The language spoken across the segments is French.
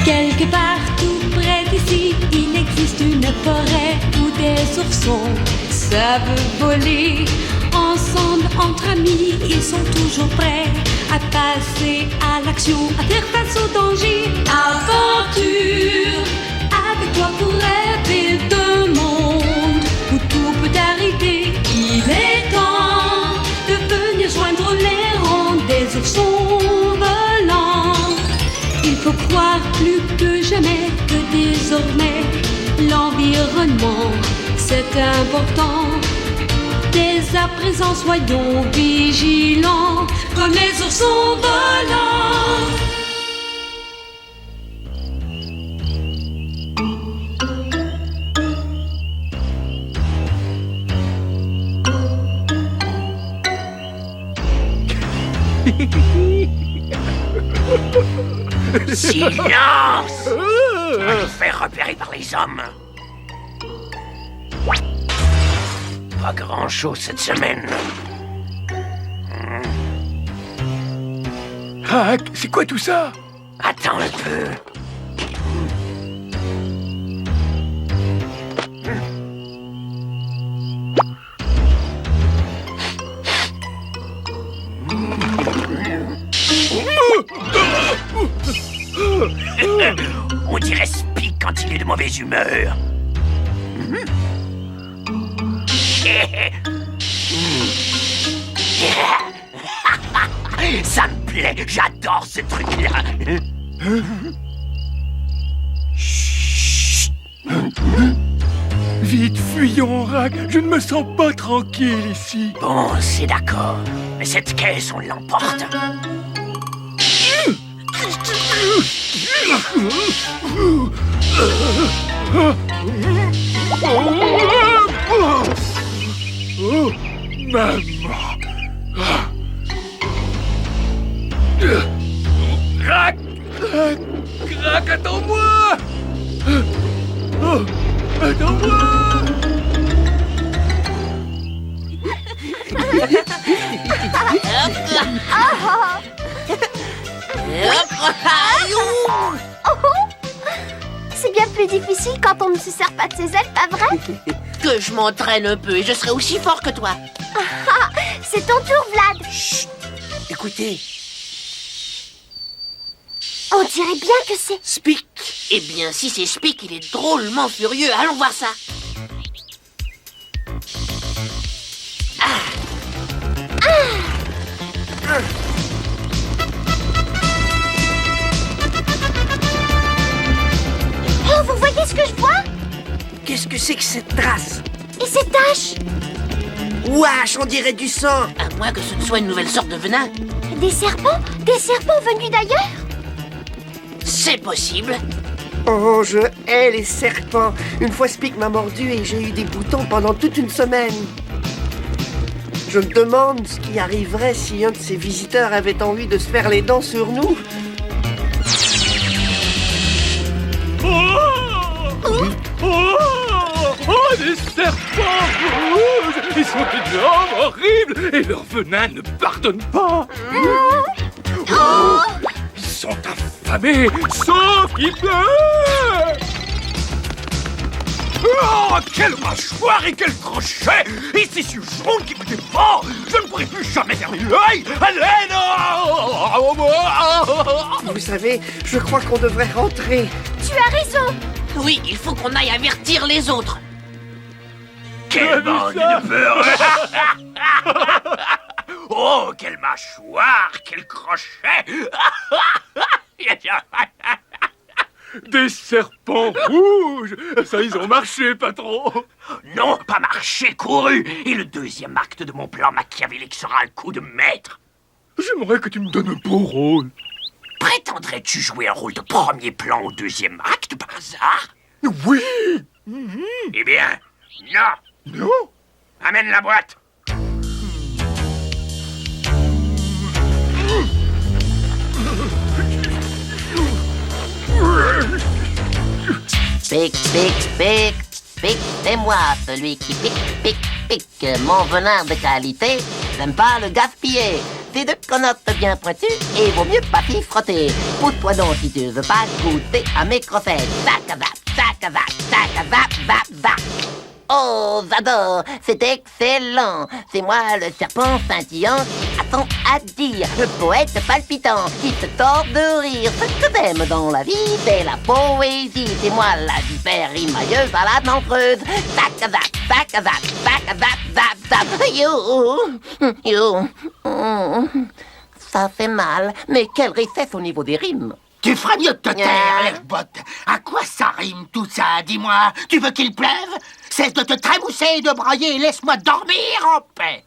Quelque part tout près d'ici, il existe une forêt où des oursons savent voler. Ensemble, entre amis, ils sont toujours prêts à passer à l'action, à faire face au danger. Aventure, avec toi pour rêver d'un monde où tout peut arriver. Il est temps de venir joindre les rangs des oursons volants. Il faut croire plus que jamais que désormais l'environnement c'est important. Dès à présent soyons vigilants comme les oursons volants. Silence! Tu vas nous faire repérer par les hommes. Pas grand-chose cette semaine. Ah, c'est quoi tout ça? Attends un peu. On dirait Spic quand il est de mauvaise humeur. Ça me plaît, j'adore ce truc-là. Vite, fuyons, Rack. Je ne me sens pas tranquille ici. Bon, c'est d'accord. Mais cette caisse, on l'emporte. Oh, maman. Rack, attends-moi. Oh, attends-moi. C'est bien plus difficile quand on ne se sert pas de ses ailes, pas vrai? Que je m'entraîne un peu et je serai aussi fort que toi. C'est ton tour, Vlad. Chut. Écoutez. On dirait bien que c'est... Spic. Eh bien, si c'est Spic, il est drôlement furieux. Allons voir ça. Oh, vous voyez ce que je vois? Qu'est-ce que c'est que cette trace? Et ces taches? Wesh, on dirait du sang. À moins que ce ne soit une nouvelle sorte de venin. Des serpents? Des serpents venus d'ailleurs? C'est possible. Oh, je hais les serpents. Une fois Spic m'a mordu et j'ai eu des boutons pendant toute une semaine. Je me demande ce qui arriverait si un de ces visiteurs avait envie de se faire les dents sur nous. Oh, des serpents rouges! Ils sont énormes, horribles, et leur venin ne pardonne pas. Ils sont affamés, sauf qu'ils pleurent. Oh, quelle mâchoire et quel crochet! Et ces yeux jaunes qui me dévorent! Je ne pourrai plus jamais fermer l'œil! Allez, non! Vous savez, je crois qu'on devrait rentrer. Tu as raison. Oui, il faut qu'on aille avertir les autres. Quelle bande de peur! Oh, quelle mâchoire! Quel crochet! Des serpents rouges! Ça, ils ont marché, patron! Non, pas marché, couru! Et le deuxième acte de mon plan machiavélique sera le coup de maître. J'aimerais que tu me donnes un beau rôle. Prétendrais-tu jouer un rôle de premier plan au deuxième acte, par hasard? Oui! Eh bien, non! Non? Amène la boîte! Pique, pique, pique, pique, c'est moi, celui qui pique, pique, pique. Mon venin de qualité, j'aime pas le gaspiller. tes 2 connotes bien pointues et vaut mieux pas t'y frotter. Pousse-toi donc si tu veux pas goûter à mes croquettes. Zac-a-zap, zac-a-zap, zac-a-zap, zap, zap. Oh, j'adore, c'est excellent. C'est moi le serpent scintillant qui a tant à dire. Le poète palpitant qui se tord de rire. Ce que j'aime dans la vie, c'est la poésie. C'est moi la vipère rimailleuse à la dent creuse. Zac-a-zap, zac-a-zap, zac-a-zap, zap, zap. You. Ça fait mal, mais quelle richesse au niveau des rimes. Tu ferais mieux de te taire, Lèche-Botte. À quoi ça rime tout ça, dis-moi? Tu veux qu'il pleuve? Cesse de te trémousser et de brailler et laisse-moi dormir en paix.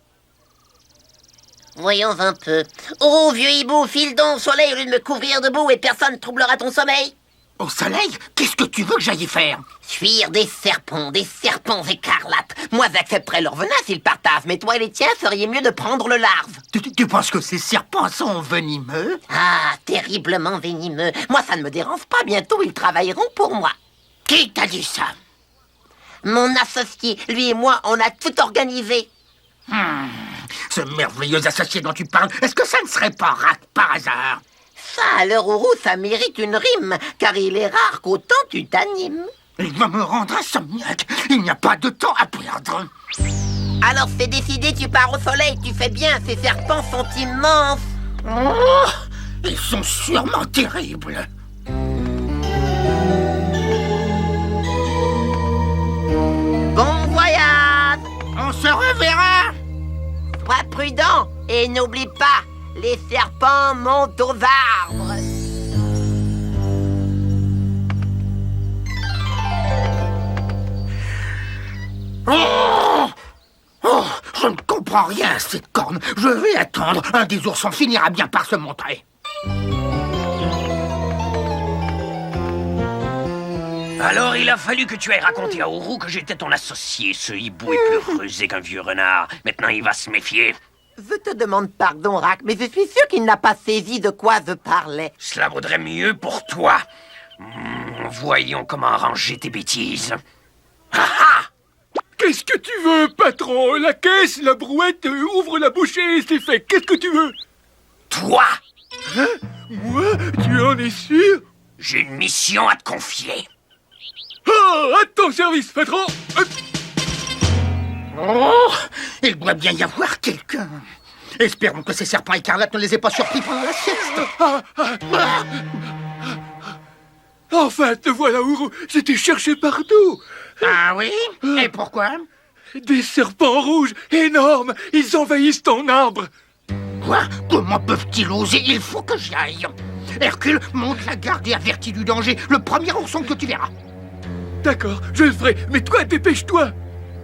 Voyons un peu. Oh, vieux hibou, file donc au soleil au lieu de me couvrir de boue et personne ne troublera ton sommeil. Au soleil? Qu'est-ce que tu veux que j'aille y faire? Fuir des serpents écarlates. Moi, j'accepterais leur venin s'ils partagent, mais toi et les tiens feriez mieux de prendre le larve. Tu penses que ces serpents sont venimeux? Ah, terriblement venimeux. Moi, ça ne me dérange pas. Bientôt, ils travailleront pour moi. Qui t'a dit ça? Mon associé, lui et moi, on a tout organisé. Ce merveilleux associé dont tu parles, est-ce que ça ne serait pas Rack par hasard? Ça, à l'heure où ça mérite une rime, car il est rare qu'autant tu t'animes. Il va me rendre insomniaque. Il n'y a pas de temps à perdre. Alors c'est décidé, tu pars au soleil, tu fais bien, ces serpents sont immenses. Oh, ils sont sûrement terribles. Bon voyage. On se reverra. Sois prudent et n'oublie pas, les serpents montent aux arbres. Oh, je ne comprends rien à cette corne. Je vais attendre. Un des oursons finira bien par se montrer. Alors il a fallu que tu aies raconté à Ourou que j'étais ton associé. Ce hibou est plus rusé qu'un vieux renard. Maintenant il va se méfier. Je te demande pardon, Rack, mais je suis sûr qu'il n'a pas saisi de quoi je parlais. Cela vaudrait mieux pour toi. Voyons comment arranger tes bêtises. Ah ah! Qu'est-ce que tu veux, patron? La caisse, la brouette, ouvre la bouchée et c'est fait. Qu'est-ce que tu veux? Toi! Hein? Moi? Tu en es sûr? J'ai une mission à te confier. Oh, à ton service, patron! Oh, il doit bien y avoir quelqu'un. Espérons que ces serpents écarlates ne les aient pas surpris pendant la sieste. Enfin, te voilà, Ourou. Je t'ai cherché partout. Ah oui? Et pourquoi? Des serpents rouges, énormes. Ils envahissent ton arbre. Quoi? Comment peuvent-ils oser? Il faut que j'y aille. Hercule, monte la garde et avertis du danger. Le premier ourson que tu verras. D'accord, je le ferai. Mais toi, dépêche-toi.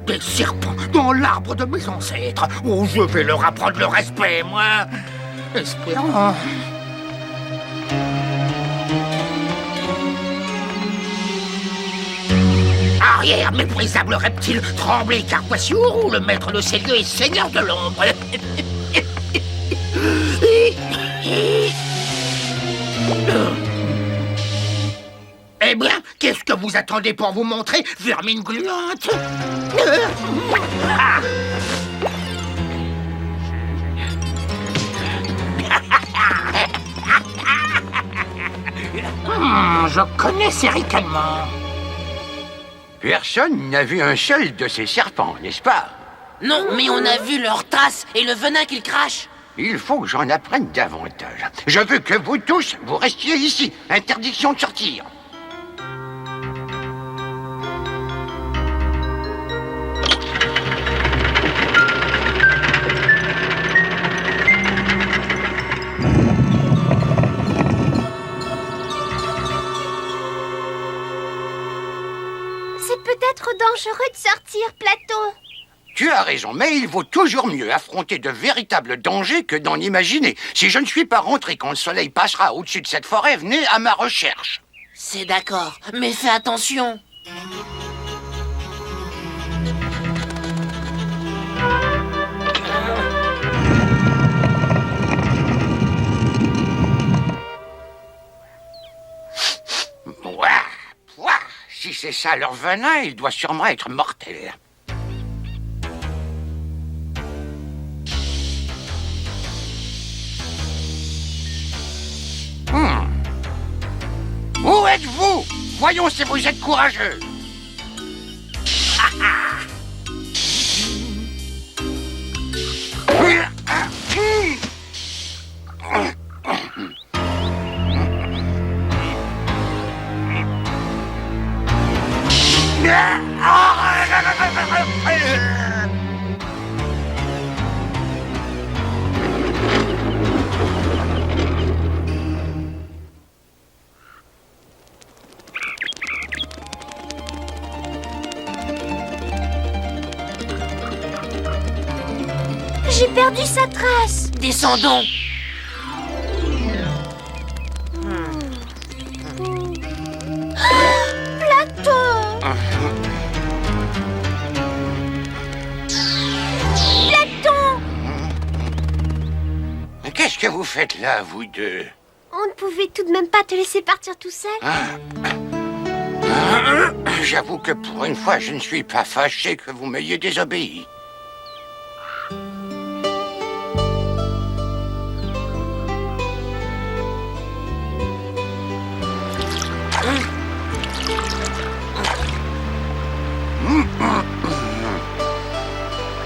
Des serpents dans l'arbre de mes ancêtres. Oh, je vais leur apprendre le respect, moi. Espérons. Arrière, méprisable reptile, tremblez, car voici Ourou, le maître de ces lieux et seigneur de l'ombre. Eh bien, qu'est-ce que vous attendez pour vous montrer, vermine gluante? Je connais ces ricanements. Personne n'a vu un seul de ces serpents, n'est-ce pas? Non, mais on a vu leurs traces et le venin qu'ils crachent. Il faut que j'en apprenne davantage. Je veux que vous tous, vous restiez ici. Interdiction de sortir. C'est peut-être dangereux de sortir, Platon. Tu as raison, mais il vaut toujours mieux affronter de véritables dangers que d'en imaginer. Si je ne suis pas rentré quand le soleil passera au-dessus de cette forêt, venez à ma recherche. C'est d'accord, mais fais attention. Si c'est ça leur venin, il doit sûrement être mortel. Faites-vous! Voyons si vous êtes courageux. J'ai perdu sa trace. Descendons. Platon. Platon. Qu'est-ce que vous faites là, vous deux? On ne pouvait tout de même pas te laisser partir tout seul. J'avoue que pour une fois, je ne suis pas fâché que vous m'ayez désobéi.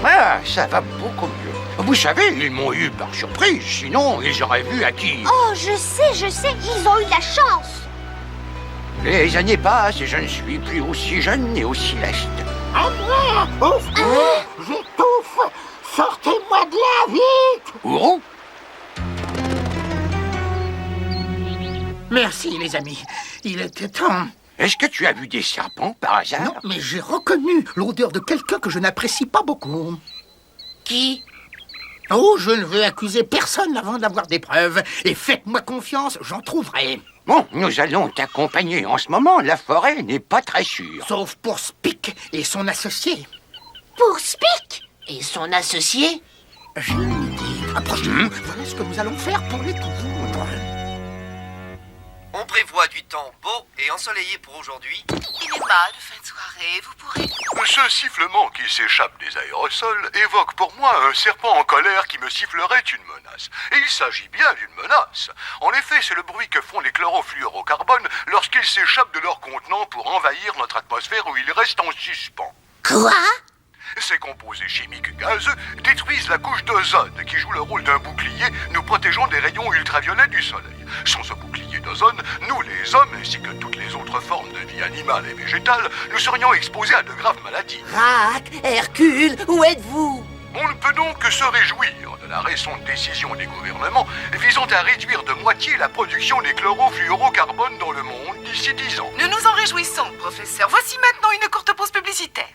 Ah, ça va beaucoup mieux. Vous savez, ils m'ont eu par surprise, sinon ils auraient vu à qui... Oh, je sais, ils ont eu de la chance. Les années passent et je ne suis plus aussi jeune et aussi leste. Ah non! Au secours! J'étouffe! Sortez-moi de là, vite! Ourou? Merci, les amis. Il était temps. Est-ce que tu as vu des serpents, par hasard? Non, mais j'ai reconnu l'odeur de quelqu'un que je n'apprécie pas beaucoup. Qui? Oh, je ne veux accuser personne avant d'avoir des preuves. Et faites-moi confiance, j'en trouverai. Bon, nous allons t'accompagner. En ce moment, la forêt n'est pas très sûre. Sauf pour Spic et son associé. Pour Spic. Et son associé? J'ai une idée. Approchez-vous. Voilà ce que nous allons faire pour les confondre. On prévoit du temps beau et ensoleillé pour aujourd'hui. Il n'est pas de fin de soirée, vous pourrez... Ce sifflement qui s'échappe des aérosols évoque pour moi un serpent en colère qui me sifflerait une menace. Et il s'agit bien d'une menace. En effet, c'est le bruit que font les chlorofluorocarbones lorsqu'ils s'échappent de leur contenant pour envahir notre atmosphère où ils restent en suspens. Quoi? Ces composés chimiques gazeux détruisent la couche d'ozone qui joue le rôle d'un bouclier nous protégeant des rayons ultraviolets du soleil. Sans ce bouclier d'ozone, nous les hommes ainsi que toutes les autres formes de vie animale et végétale, nous serions exposés à de graves maladies. Rac, Hercule, où êtes-vous? On ne peut donc que se réjouir de la récente décision des gouvernements visant à réduire de moitié la production des chlorofluorocarbones dans le monde d'ici 10 ans. Nous nous en réjouissons, professeur. Voici maintenant une courte pause publicitaire.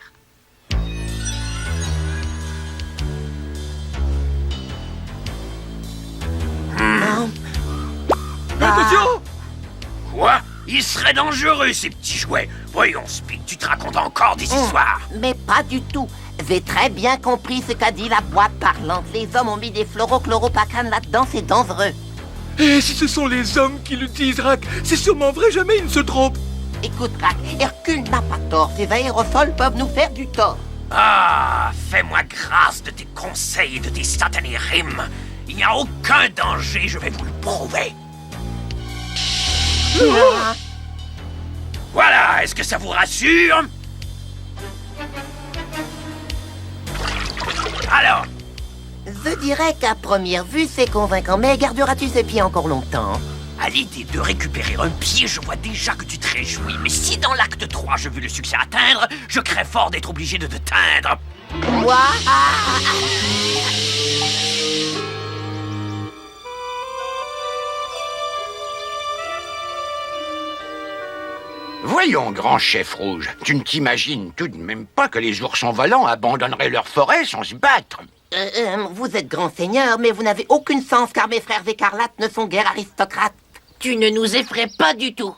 Attention! Quoi? Ils seraient dangereux, ces petits jouets. Voyons, Spic, tu te racontes encore des histoires. Mais pas du tout. J'ai très bien compris ce qu'a dit la boîte parlante. Les hommes ont mis des fluorochloropacane là-dedans, c'est dangereux. Et si ce sont les hommes qui l'utilisent, Rac, c'est sûrement vrai, jamais ils ne se trompent. Écoute, Rac, Hercule n'a pas tort. Ces aérosols peuvent nous faire du tort. Ah, fais-moi grâce de tes conseils et de tes satanées rimes. Il n'y a aucun danger, je vais vous le prouver. Voilà, est-ce que ça vous rassure? Alors? Je dirais qu'à première vue, c'est convaincant, mais garderas-tu ces pieds encore longtemps? À l'idée de récupérer un pied, je vois déjà que tu te réjouis. Mais si dans l'acte 3, je veux le succès atteindre, je crains fort d'être obligé de te teindre. Quoi? Voyons, grand chef rouge, tu ne t'imagines tout de même pas que les oursons volants abandonneraient leur forêt sans se battre? Vous êtes grand seigneur, mais vous n'avez aucun sens car mes frères écarlates ne sont guère aristocrates. Tu ne nous effraies pas du tout.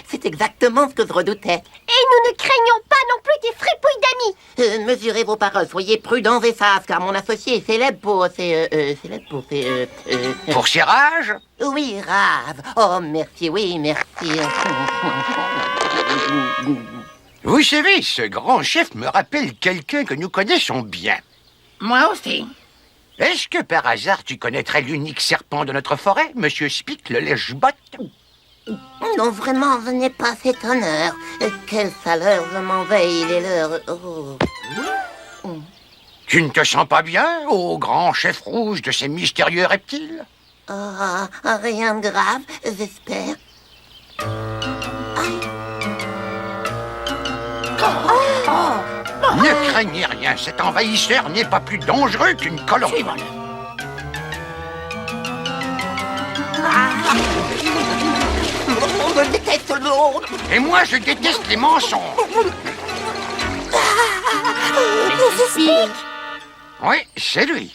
C'est exactement ce que je redoutais. Et nous ne craignons pas non plus tes fripouilles d'amis. Mesurez vos paroles, soyez prudents et sages, car mon associé est célèbre pour ses... Pour ses rages? Oui, rave. Oh, merci, oui, merci. Vous savez, ce grand chef me rappelle quelqu'un que nous connaissons bien. Moi aussi. Est-ce que par hasard tu connaîtrais l'unique serpent de notre forêt, Monsieur Spic le lèche-botte? Non, vraiment, ce n'est pas cet honneur. Quelle saleur, je m'en vais, il est l'heure. Oh. Tu ne te sens pas bien, ô grand chef rouge de ces mystérieux reptiles? Rien de grave, j'espère. Ne craignez rien, cet envahisseur n'est pas plus dangereux qu'une colombe. Je déteste l'eau. Et moi, je déteste les mensonges. Oui, c'est lui.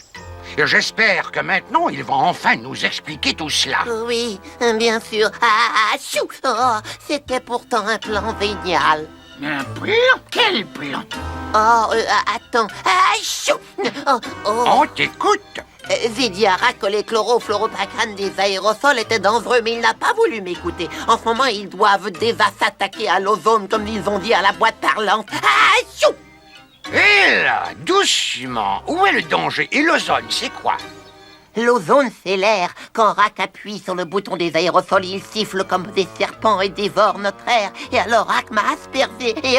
Et j'espère que maintenant, il va enfin nous expliquer tout cela. Oui, bien sûr. Chou. C'était pourtant un plan génial. Un plan? Quel plan? Attends. Chou. On t'écoute. J'ai dit à Rack que les chlorofluorocarbures des aérosols étaient dangereux, mais il n'a pas voulu m'écouter. En ce moment, ils doivent déjà s'attaquer à l'ozone, comme ils ont dit à la boîte parlante. Chou. Et là, doucement, où est le danger? Et l'ozone, c'est quoi? L'ozone, c'est l'air. Quand Rack appuie sur le bouton des aérosols, il siffle comme des serpents et dévore notre air. Et alors Rack m'a aspergé et...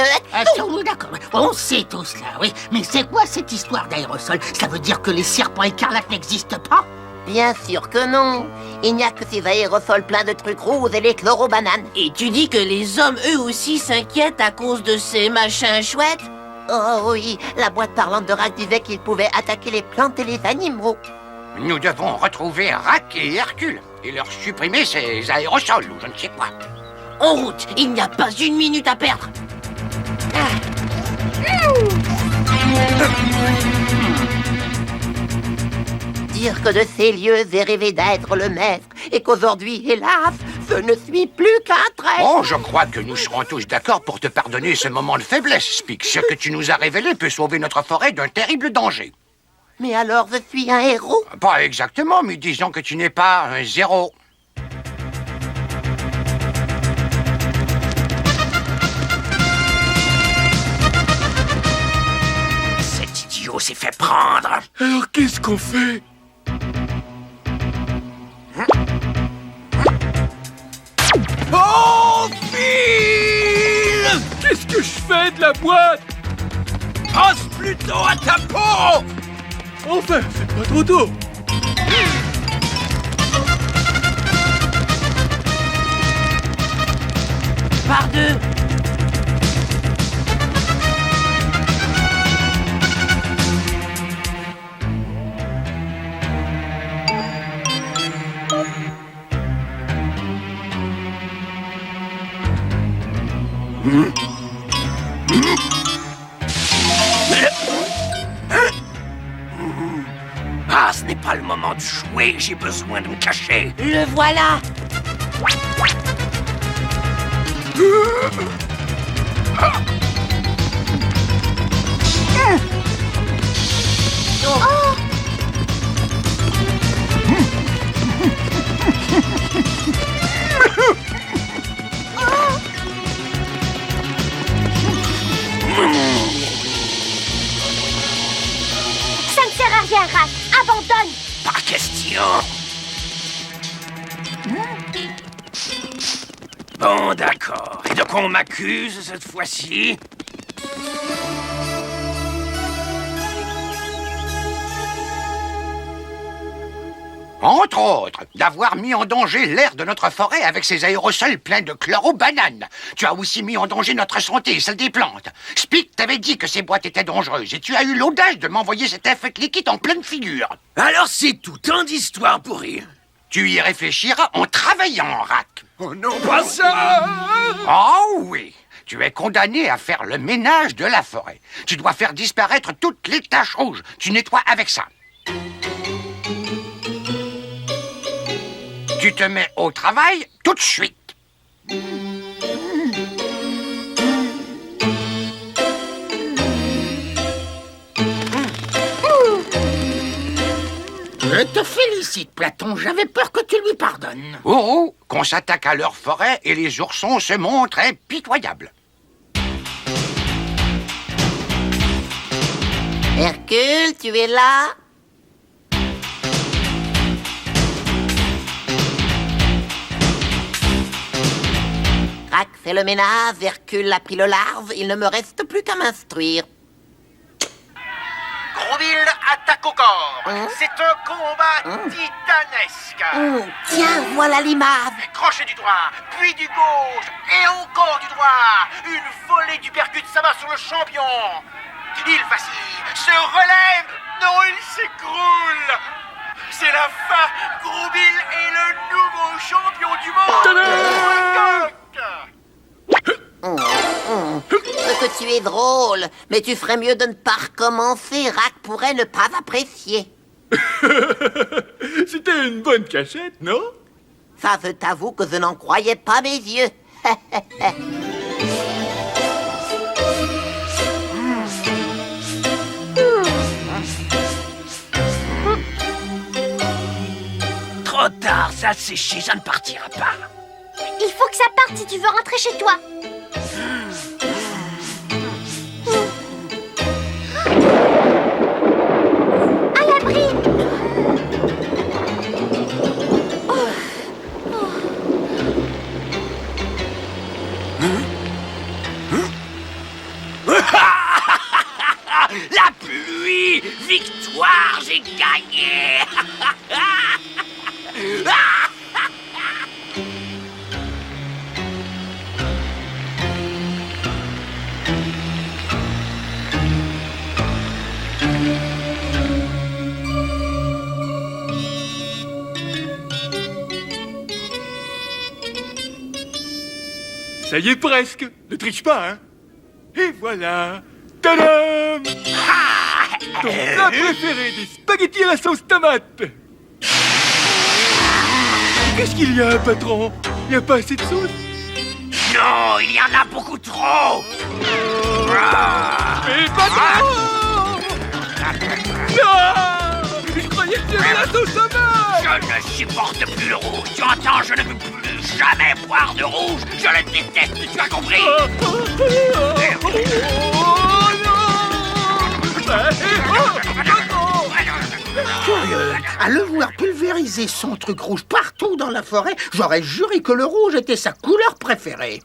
D'accord, on sait tout cela, oui. Mais c'est quoi cette histoire d'aérosol? Ça veut dire que les serpents écarlates n'existent pas? Bien sûr que non. Il n'y a que ces aérosols pleins de trucs roses et les chlorobananes. Et tu dis que les hommes, eux aussi, s'inquiètent à cause de ces machins chouettes? Oh oui, la boîte parlante de Rack disait qu'il pouvait attaquer les plantes et les animaux. Nous devons retrouver Rack et Hercule et leur supprimer ces aérosols ou je ne sais quoi. En route, il n'y a pas une minute à perdre. Dire que de ces lieux j'ai rêvé d'être le maître et qu'aujourd'hui, hélas, je ne suis plus qu'un traître. Oh, je crois que nous serons tous d'accord pour te pardonner ce moment de faiblesse, Spik. Ce que tu nous as révélé peut sauver notre forêt d'un terrible danger. Mais alors, je suis un héros? Pas exactement, mais disons que tu n'es pas un zéro. Cet idiot s'est fait prendre. Alors qu'est-ce qu'on fait? Oh, Phil! Qu'est-ce que je fais de la boîte? Pense plutôt à ta peau! Enfin, c'est pas trop tôt. Par deux. Ah, ce n'est pas le moment de jouer, j'ai besoin de me cacher. Le voilà. Ça ne sert à rien, Rack. Abandonne. Pas question. Bon, d'accord. Et de quoi on m'accuse cette fois-ci? Entre autres, d'avoir mis en danger l'air de notre forêt avec ces aérosols pleins de chlorobananes. Tu as aussi mis en danger notre santé et celle des plantes. Spik t'avait dit que ces boîtes étaient dangereuses et tu as eu l'audace de m'envoyer cet effet liquide en pleine figure. Alors c'est tout, tant d'histoires pour rire. Tu y réfléchiras en travaillant, Rack. Oh non, pas ça! Oh oui, tu es condamné à faire le ménage de la forêt. Tu dois faire disparaître toutes les taches rouges. Tu nettoies avec ça. Tu te mets au travail tout de suite. Je te félicite, Platon. J'avais peur que tu lui pardonnes. Oh, qu'on s'attaque à leur forêt et les oursons se montrent impitoyables. Hercule, tu es là? Rack fait le ménage, Hercule a pris le large, il ne me reste plus qu'à m'instruire. Grooville attaque au corps. C'est un combat titanesque. Tiens, voilà l'image. Crochet du droit, puis du gauche, et encore du droit. Une volée d'uppercut s'abat sur le champion. Il vacille, se relève. Non, il s'écroule. C'est la fin. Grooville est le nouveau champion du monde. Ce que tu es drôle, mais tu ferais mieux de ne pas recommencer. Rack pourrait ne pas apprécier. C'était une bonne cachette, non? Ça, je t'avoue que je n'en croyais pas mes yeux. Trop tard, ça a séché, ça ne partira pas. Il faut que ça parte si tu veux rentrer chez toi. À l'abri. La pluie! Victoire, j'ai gagné! Ça y est presque. Ne triche pas, hein? Et voilà. Tadam! Ton plat préféré, des spaghettis à la sauce tomate. Qu'est-ce qu'il y a, patron? Il n'y a pas assez de sauce? Non, il y en a beaucoup trop! Mais patron! Non! Je croyais que tu aimais la sauce tomate! Je ne supporte plus le rouge, tu entends? Je ne veux plus jamais boire de rouge! Je le déteste, tu as compris? Curieux, à le voir pulvériser son truc rouge partout dans la forêt, j'aurais juré que le rouge était sa couleur préférée.